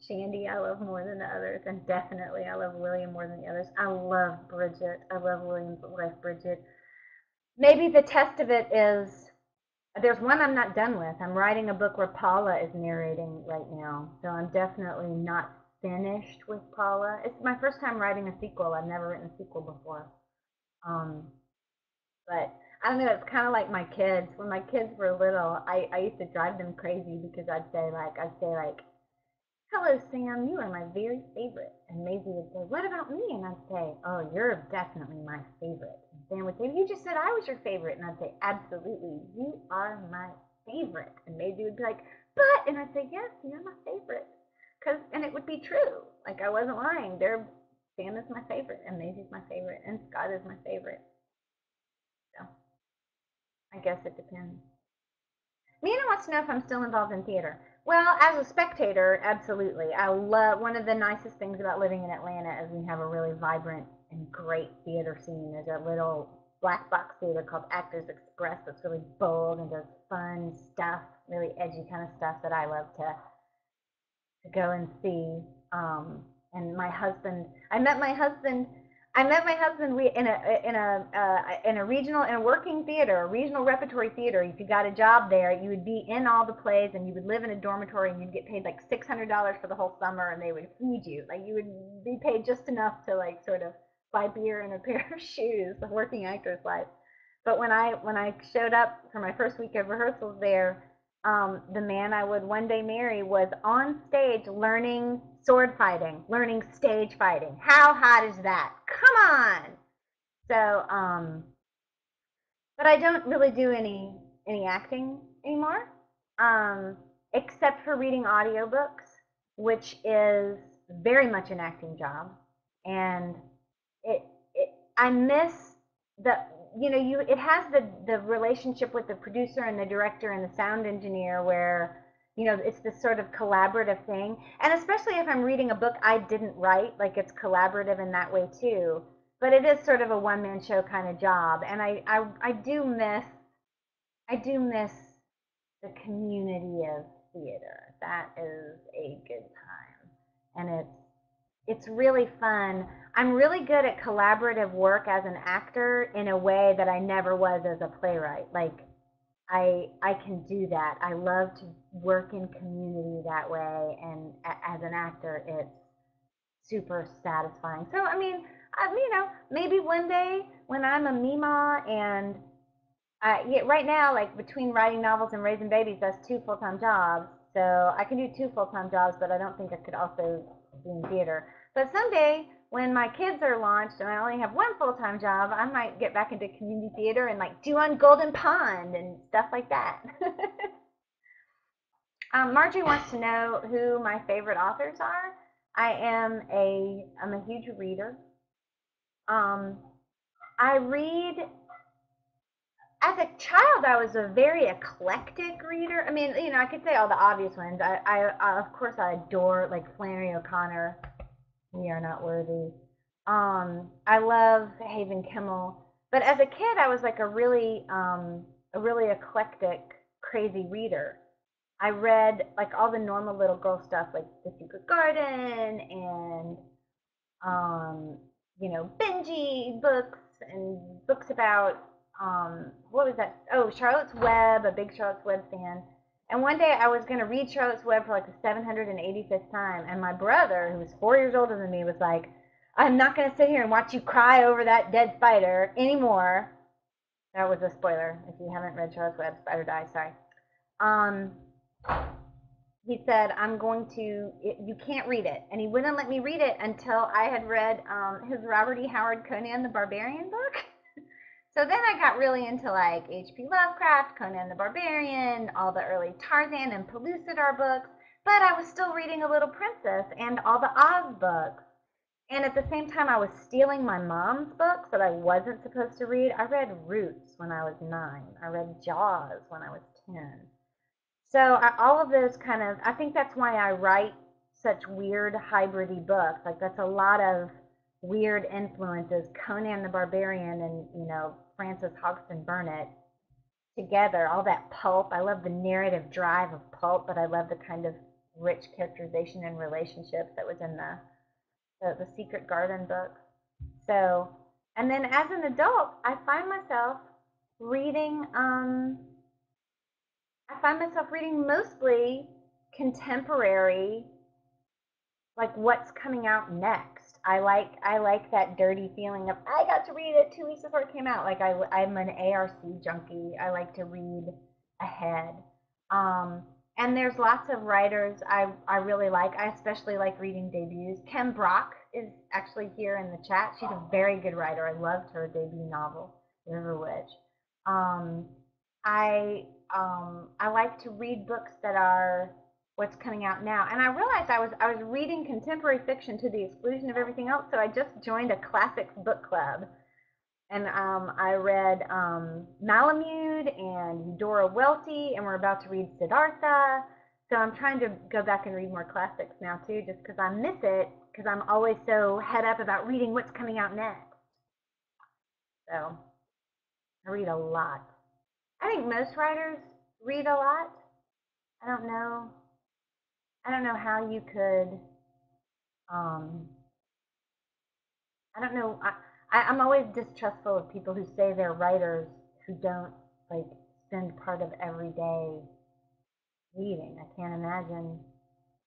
Shandy I love more than the others, and definitely I love William more than the others. I love Bridget. I love William's wife, Bridget. Maybe the test of it is there's one I'm not done with. I'm writing a book where Paula is narrating right now, so I'm definitely not finished with Paula. It's my first time writing a sequel. I've never written a sequel before. Um, but I don't know. It's kind of like my kids. When my kids were little, I used to drive them crazy because I'd say like, "Hello, Sam. You are my very favorite." And Maisie would say, "What about me?" And I'd say, "Oh, you're definitely my favorite." And Sam would say, "You just said I was your favorite." And I'd say, "Absolutely, you are my favorite." And Maisie would be like, "But," and I'd say, "Yes, you're my favorite." And it would be true. Like, I wasn't lying. Sam is my favorite, and Maisie's my favorite, and Scott is my favorite. So I guess it depends. Mina wants to know if I'm still involved in theater. Well, as a spectator, absolutely. I love One of the nicest things about living in Atlanta is we have a really vibrant and great theater scene. There's a little black box theater called Actors Express that's really bold and does fun stuff, really edgy kind of stuff that I love to go and see. And my husband, I met my husband. We in a regional in a working theater, a regional repertory theater. If you got a job there, you would be in all the plays, and you would live in a dormitory, and you'd get paid like $600 for the whole summer, and they would feed you. Like, you would be paid just enough to like sort of buy beer and a pair of shoes. The working actor's life. But when I showed up for my first week of rehearsals there, the man I would one day marry was on stage learning sword fighting, learning stage fighting. How hot is that? Come on! So but I don't really do any acting anymore, um, except for reading audiobooks, which is very much an acting job, and it, it I miss the you it has the relationship with the producer and the director and the sound engineer where it's this sort of collaborative thing, and especially if I'm reading a book I didn't write, like it's collaborative in that way too, but it is sort of a one-man show kind of job, and I do miss the community of theater. That is a good time, and it's really fun. I'm really good at collaborative work as an actor in a way that I never was as a playwright. Like I can do that. I love to work in community that way, and as an actor, it's super satisfying. So I mean, maybe one day when I'm a Mima and yeah, right now, like between writing novels and raising babies, that's two full-time jobs. So I can do two full-time jobs, but I don't think I could also be in theater. But someday, when my kids are launched and I only have one full-time job, I might get back into community theater and like do on Golden Pond and stuff like that. Margie wants to know who my favorite authors are. I'm a huge reader. Um, I read as a child, I was a very eclectic reader. I mean, I could say all the obvious ones. Of course, I adore like Flannery O'Connor. We Are Not Worthy. I love Haven Kimmel. But as a kid, I was like a really eclectic, crazy reader. I read like all the normal little girl stuff, like The Secret Garden and Benji books and books about what was that? Oh, Charlotte's Web, a big Charlotte's Web fan. And one day I was going to read Charlotte's Web for like the 785th time, and my brother, who was 4 years older than me, was like, "I'm not going to sit here and watch you cry over that dead spider anymore." That was a spoiler. If you haven't read Charlotte's Web, spider dies. Sorry. Um, he said, you can't read it. And he wouldn't let me read it until I had read his Robert E. Howard Conan the Barbarian book. So then I got really into like H.P. Lovecraft, Conan the Barbarian, all the early Tarzan and Pellucidar books. But I was still reading A Little Princess and all the Oz books. And at the same time, I was stealing my mom's books that I wasn't supposed to read. I read Roots when I was 9. I read Jaws when I was 10. So all of those I think that's why I write such weird hybridy books. Like that's a lot of weird influences, Conan the Barbarian and, Frances Hodgson Burnett together, all that pulp. I love the narrative drive of pulp, but I love the kind of rich characterization and relationships that was in the Secret Garden books. So, and then as an adult, reading I find myself reading mostly contemporary, like what's coming out next. I like that dirty feeling of I got to read it 2 weeks before it came out. Like I'm an ARC junkie. I like to read ahead. Um, and there's lots of writers I really like. I especially like reading debuts. Kim Brock is actually here in the chat. She's a very good writer. I loved her debut novel, River Witch. Um, I like to read books that are what's coming out now. And I realized I was reading contemporary fiction to the exclusion of everything else. So I just joined a classics book club, and I read Malamud and Eudora Welty, and we're about to read Siddhartha. So I'm trying to go back and read more classics now too, just because I miss it, because I'm always so head up about reading what's coming out next. So I read a lot. I think most writers read a lot. I don't know. I don't know how you could. Um, I don't know. I'm always distrustful of people who say they're writers who don't like spend part of every day reading. I can't imagine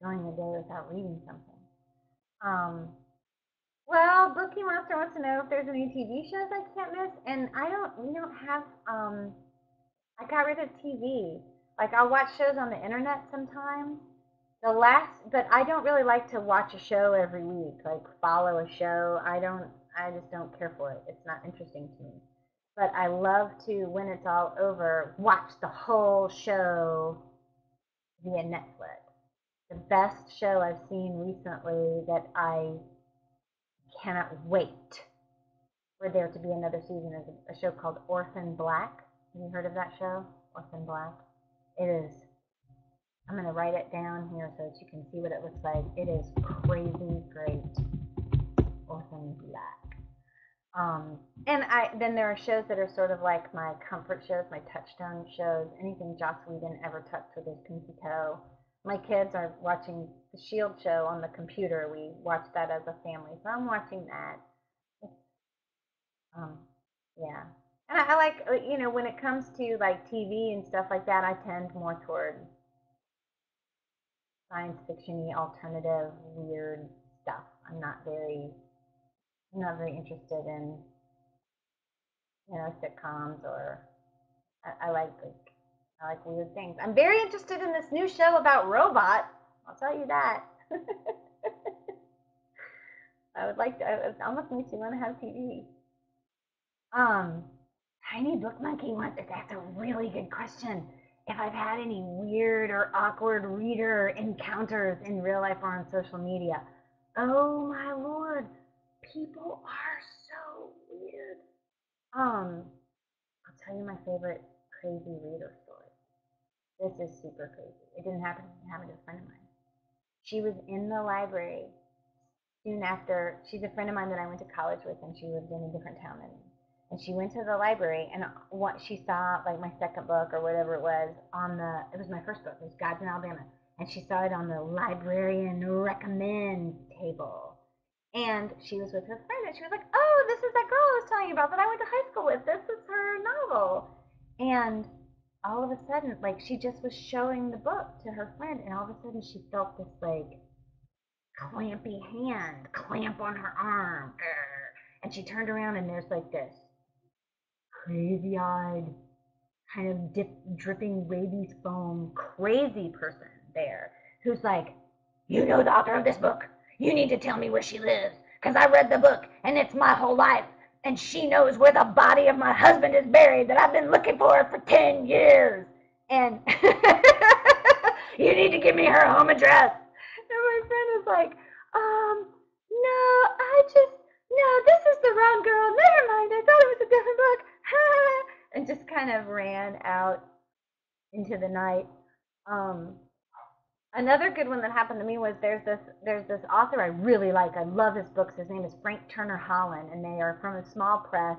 going a day without reading something. Um, well, Bookie Monster wants to know if there's any TV shows I can't miss, and I don't. We don't have. I got rid of TV. Like I'll watch shows on the internet sometimes. But I don't really like to watch a show every week. Like follow a show. I don't. I just don't care for it. It's not interesting to me. But I love to, when it's all over, watch the whole show via Netflix. The best show I've seen recently that I cannot wait for there to be another season is a show called Orphan Black. Have you heard of that show? Orphan Black? It is, I'm going to write it down here so that you can see what it looks like. It is crazy great. Orphan Black. And then there are shows that are sort of like my comfort shows, my touchstone shows. Anything Joss Whedon ever touched with his pinky toe. My kids are watching the Shield show on the computer. We watch that as a family, so I'm watching that. Um, yeah, and I like when it comes to like TV and stuff like that, I tend more toward science fictiony, alternative, weird stuff. I'm not very interested in sitcoms or I like weird things. I'm very interested in this new show about robots. I'll tell you that. I would like to. It almost makes me want to have TV. Um, Tiny Book Monkey wants to ask a really good question. If I've had any weird or awkward reader encounters in real life or on social media. Oh my lord, people are so weird. I'll tell you my favorite crazy reader story. This is super crazy. It didn't happen. It happened to a friend of mine. She was in the library soon after. She's a friend of mine that I went to college with, and she lived in a different town than me. And she went to the library, and what she saw, like my second book or whatever it was, it was my first book. It was Gods in Alabama, and she saw it on the librarian recommend table. And she was with her friend, and she was like, "Oh, this is that girl I was telling you about that I went to high school with. This is her novel." And all of a sudden, like she just was showing the book to her friend, and all of a sudden she felt this like clampy hand clamp on her arm. And she turned around, and there's like this crazy eyed, kind of dripping rabies foam, crazy person there who's like, "You know the author of this book. You need to tell me where she lives, because I read the book, and it's my whole life. And she knows where the body of my husband is buried that I've been looking for 10 years. And you need to give me her home address." And my friend was like, no, no, this is the wrong girl. Never mind. I thought it was a different book. And just kind of ran out into the night. Um, Another good one that happened to me was there's this author I really like. I love his books. His name is Frank Turner Holland, and they are from a small press.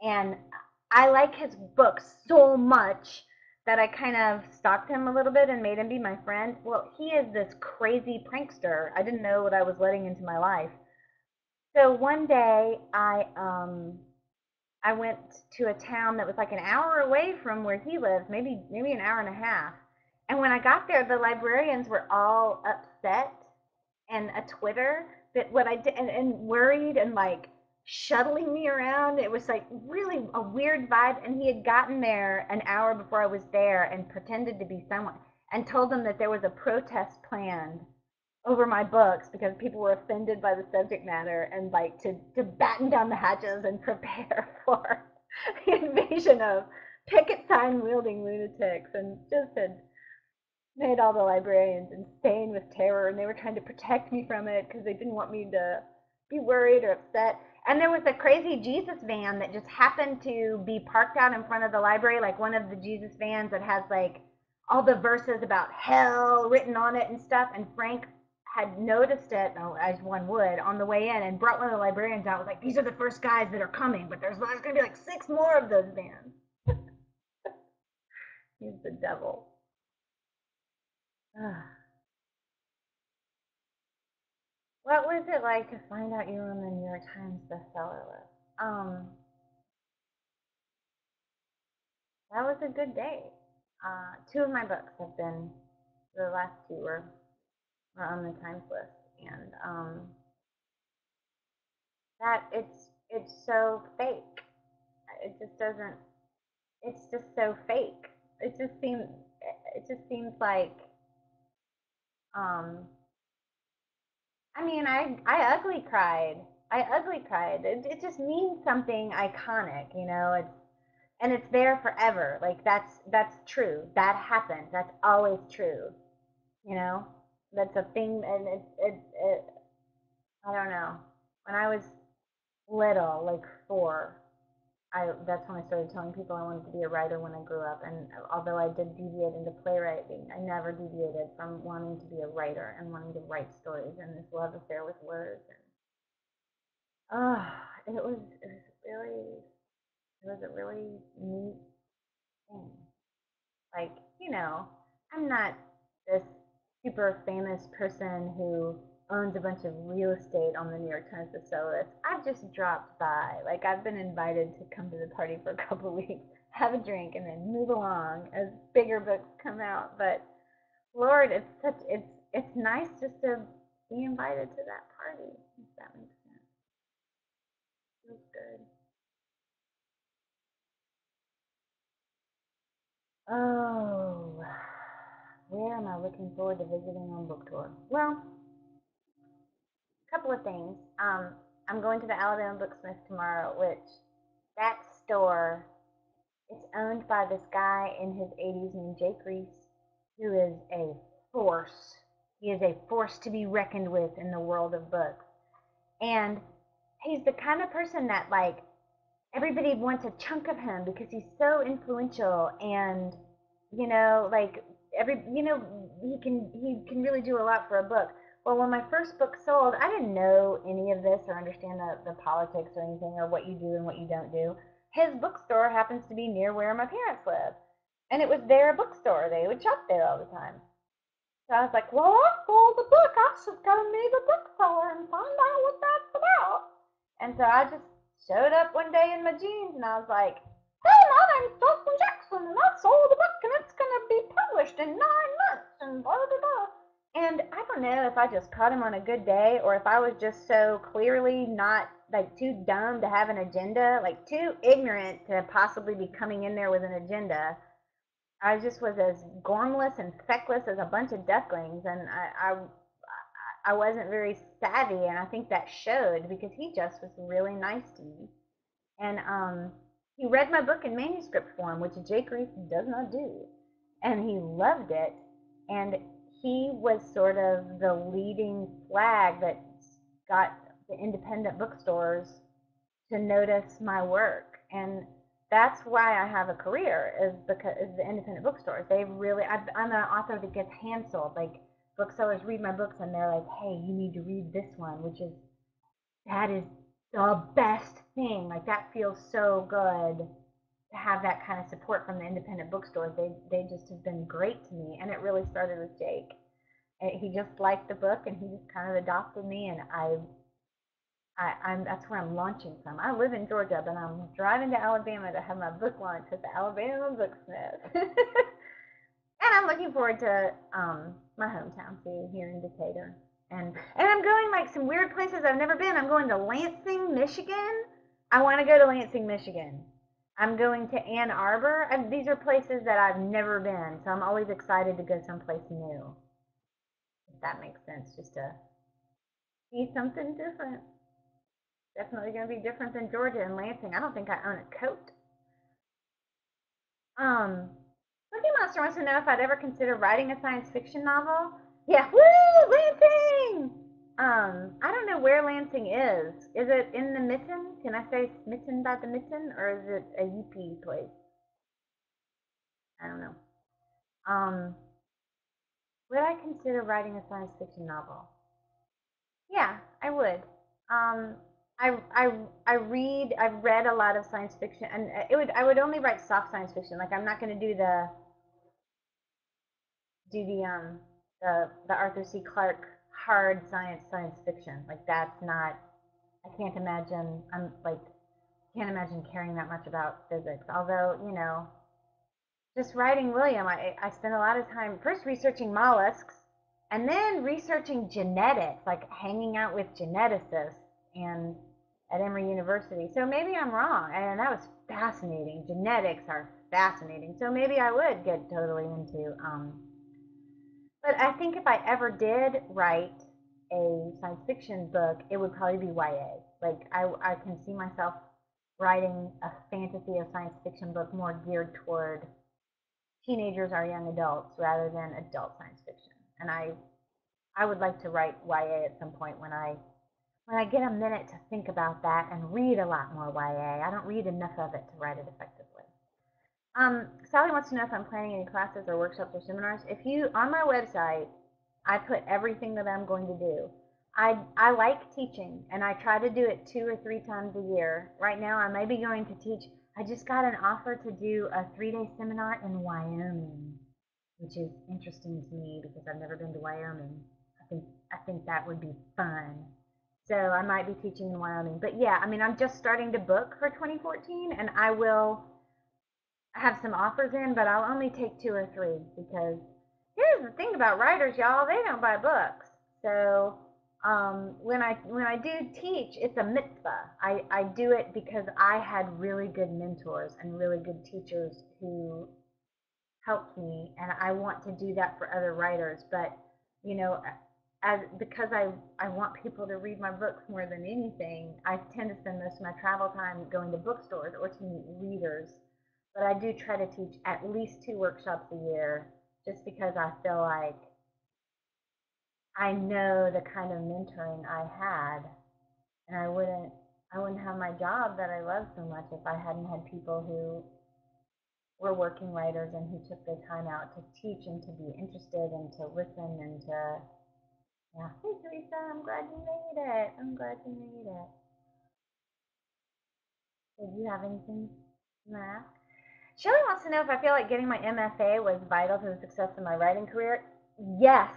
And I like his books so much that I kind of stalked him a little bit and made him be my friend. Well, he is this crazy prankster. I didn't know what I was letting into my life. So one day I went to a town that was like an hour away from where he lives, maybe an hour and a half. And when I got there, the librarians were all upset and a Twitter that what I did and worried and like shuttling me around. It was like really a weird vibe. And he had gotten there an hour before I was there and pretended to be someone and told them that there was a protest planned over my books because people were offended by the subject matter and like to batten down the hatches and prepare for the invasion of picket sign wielding lunatics, and just had made all the librarians insane with terror, and they were trying to protect me from it because they didn't want me to be worried or upset. And there was a crazy Jesus van that just happened to be parked out in front of the library, like one of the Jesus vans that has like all the verses about hell written on it and stuff. And Frank had noticed it, as one would, on the way in, and brought one of the librarians out. Was like, "These are the first guys that are coming, but there's going to be like 6 more of those vans." He's the devil. What was it like to find out you were on the New York Times bestseller list? That was a good day. 2 of my books have been, the last 2 were on the Times list, and that it's so fake. It just doesn't. It's just so fake. It just seems. It just seems like. Um, I mean, I ugly cried I ugly cried. It just means something iconic, you know. And it's there forever. Like that's true. That happened. That's always true. You know, that's a thing, and it I don't know. When I was little, like 4, I that's when I started telling people I wanted to be a writer when I grew up. And although I did deviate into playwriting, I never deviated from wanting to be a writer and wanting to write stories and this love affair with words. And oh, it was a really neat thing. Like, you know, I'm not this super famous person who owns a bunch of real estate on the New York Times bestseller list. I've just dropped by. Like, I've been invited to come to the party for a couple of weeks, have a drink, and then move along as bigger books come out. But Lord, it's nice just to be invited to that party. If that makes sense. Feels good. Oh, where am I looking forward to visiting on book tour? Well, a couple of things. I'm going to the Alabama Booksmith tomorrow, which that store, it's owned by this guy in his 80s named Jake Reese, who is a force. He is a force to be reckoned with in the world of books. And he's the kind of person that, like, everybody wants a chunk of him because he's so influential, and like, he can really do a lot for a book. Well, when my first book sold, I didn't know any of this or understand the politics or anything, or what you do and what you don't do. His bookstore happens to be near where my parents live, and it was their bookstore. They would shop there all the time. So I was like, well, I sold the book. I should go meet a bookseller and find out what that's about. And so I just showed up one day in my jeans, and I was like, hey, my name's JOSHILYN Jackson, and I sold a book, and it's going to be published in 9 months, and blah, blah, blah. And I don't know if I just caught him on a good day, or if I was just so clearly not, like, too dumb to have an agenda, like too ignorant to possibly be coming in there with an agenda. I just was as gormless and feckless as a bunch of ducklings, and I wasn't very savvy, and I think that showed because he just was really nice to me. And he read my book in manuscript form, which Jake Reese does not do, and he loved it. And he was sort of the leading flag that got the independent bookstores to notice my work. And that's why I have a career, is because is the independent bookstores. They really, I'm an author that gets hand sold. Like, booksellers read my books and they're like, hey, you need to read this one, which is, that is the best thing. Like, that feels so good to have that kind of support from the independent bookstores. They just have been great to me, and it really started with Jake. He just liked the book, and he just kind of adopted me, and I'm that's where I'm launching from. I live in Georgia, but I'm driving to Alabama to have my book launch at the Alabama Booksmith. And I'm looking forward to my hometown too, here in Decatur. And I'm going, like, some weird places I've never been. I'm going to Lansing, Michigan. I want to go to Lansing, Michigan. I'm going to Ann Arbor. These are places that I've never been, so I'm always excited to go someplace new. If that makes sense, just to see something different. Definitely going to be different than Georgia and Lansing. I don't think I own a coat. Um, Cookie Monster wants to know if I'd ever consider writing a science fiction novel. Yeah, woo, Lansing! I don't know where Lansing is. Is it in the Mitten? Can I say Smitten by the Mitten, or is it a UP place? I don't know. Um, would I consider writing a science fiction novel? Yeah, I would. Um, I've read a lot of science fiction, and I would only write soft science fiction. Like, I'm not going to do the Arthur C. Clarke hard science fiction. Like, that's not. I can't imagine. Can't imagine caring that much about physics. Although, just writing William, I spent a lot of time first researching mollusks, and then researching genetics, like hanging out with geneticists and at Emory University. So maybe I'm wrong, and that was fascinating. Genetics are fascinating. So maybe I would get totally into. But I think if I ever did write a science fiction book, it would probably be YA. Like I can see myself writing a fantasy or science fiction book more geared toward teenagers or young adults rather than adult science fiction. And I would like to write YA at some point when I get a minute to think about that and read a lot more YA. I don't read enough of it to write it effectively. Sally wants to know if I'm planning any classes or workshops or seminars. If you on my website, I put everything that I'm going to do. I like teaching, and I try to do it 2 or 3 times a year. Right now, I may be going to teach. I just got an offer to do a 3-day seminar in Wyoming, which is interesting to me because I've never been to Wyoming. I think that would be fun. So I might be teaching in Wyoming. But yeah, I mean, I'm just starting to book for 2014, and I will have some offers in, but I'll only take 2 or 3 because here's the thing about writers, y'all. They don't buy books. So when I do teach, it's a mitzvah. I do it because I had really good mentors and really good teachers who helped me, and I want to do that for other writers. But you know, because I want people to read my books more than anything, I tend to spend most of my travel time going to bookstores or to meet readers. But I do try to teach at least 2 workshops a year, just because I feel like I know the kind of mentoring I had, and I wouldn't have my job that I love so much if I hadn't had people who were working writers and who took their time out to teach and to be interested and to listen and to, yeah. Hey Teresa, I'm glad you made it. I'm glad you made it. Did you have anything to ask? Shelley wants to know if I feel like getting my MFA was vital to the success of my writing career. Yes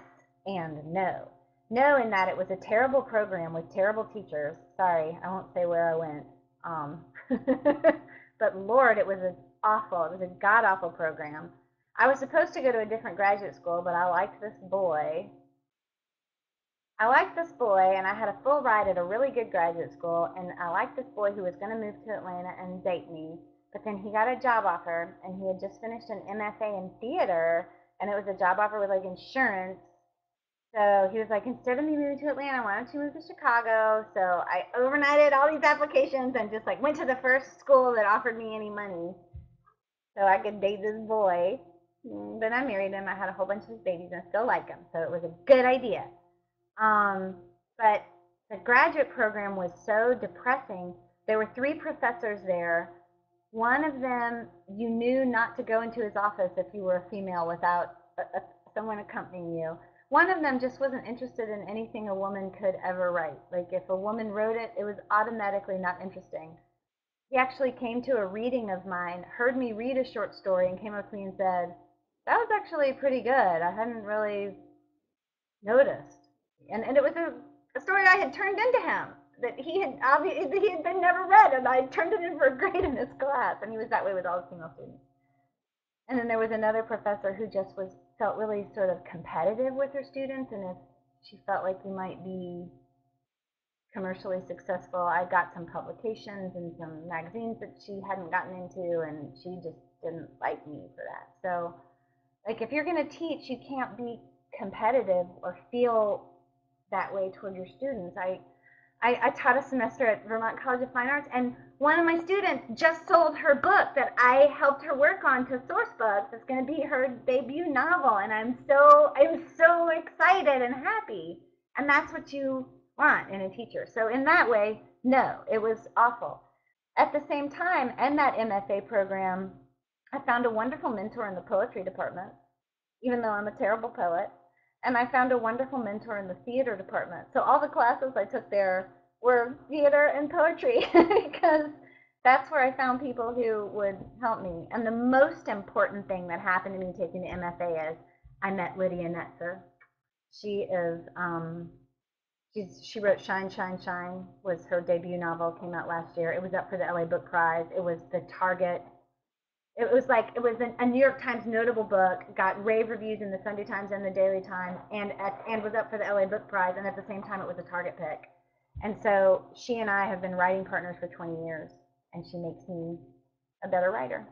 and no. No, in that it was a terrible program with terrible teachers. Sorry, I won't say where I went. Um, but Lord, it was awful. It was a god awful program. I was supposed to go to a different graduate school, but I liked this boy. And I had a full ride at a really good graduate school, and I liked this boy who was going to move to Atlanta and date me. But then he got a job offer, and he had just finished an MFA in theater, and it was a job offer with like insurance. So he was like, instead of me moving to Atlanta, why don't you move to Chicago? So I overnighted all these applications and just like went to the first school that offered me any money so I could date this boy. Then I married him. I had a whole bunch of his babies and I still like him. So it was a good idea. Um, but the graduate program was so depressing. There were 3 professors there. One of them, you knew not to go into his office if you were a female without someone accompanying you. One of them just wasn't interested in anything a woman could ever write. Like if a woman wrote it, it was automatically not interesting. He actually came to a reading of mine, heard me read a short story, and came up to me and said, "That was actually pretty good. I hadn't really noticed." And it was a story I had turned into him that he had been never read, and I turned it in for a grade in his class, and he was that way with all the female students. And then there was another professor who just felt really sort of competitive with her students, and if she felt like you might be commercially successful, I got some publications and some magazines that she hadn't gotten into, and she just didn't like me for that. So, like, if you're going to teach, you can't be competitive or feel that way toward your students. I taught a semester at Vermont College of Fine Arts, and one of my students just sold her book that I helped her work on to Sourcebooks. It's going to be her debut novel, and I'm so excited and happy. And that's what you want in a teacher. So in that way, no, it was awful. At the same time, in that MFA program, I found a wonderful mentor in the poetry department, even though I'm a terrible poet. And I found a wonderful mentor in the theater department. So all the classes I took there were theater and poetry because that's where I found people who would help me. And the most important thing that happened to me taking the MFA is I met Lydia Netzer. She is she wrote Shine, Shine, Shine was her debut novel, came out last year. It was up for the LA Book Prize. It was the Target. It was a New York Times notable book, got rave reviews in the Sunday Times and the Daily Times, and was up for the LA Book Prize, and at the same time it was a Target pick. And so she and I have been writing partners for 20 years, and she makes me a better writer.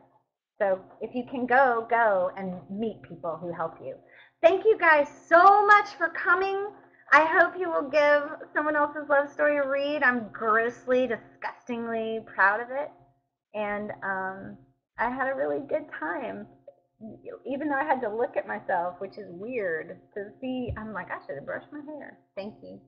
So if you can go and meet people who help you. Thank you guys so much for coming. I hope you will give someone else's love story a read. I'm grossly, disgustingly proud of it. And I had a really good time. Even though I had to look at myself, which is weird to see, I'm like, I should have brushed my hair. Thank you.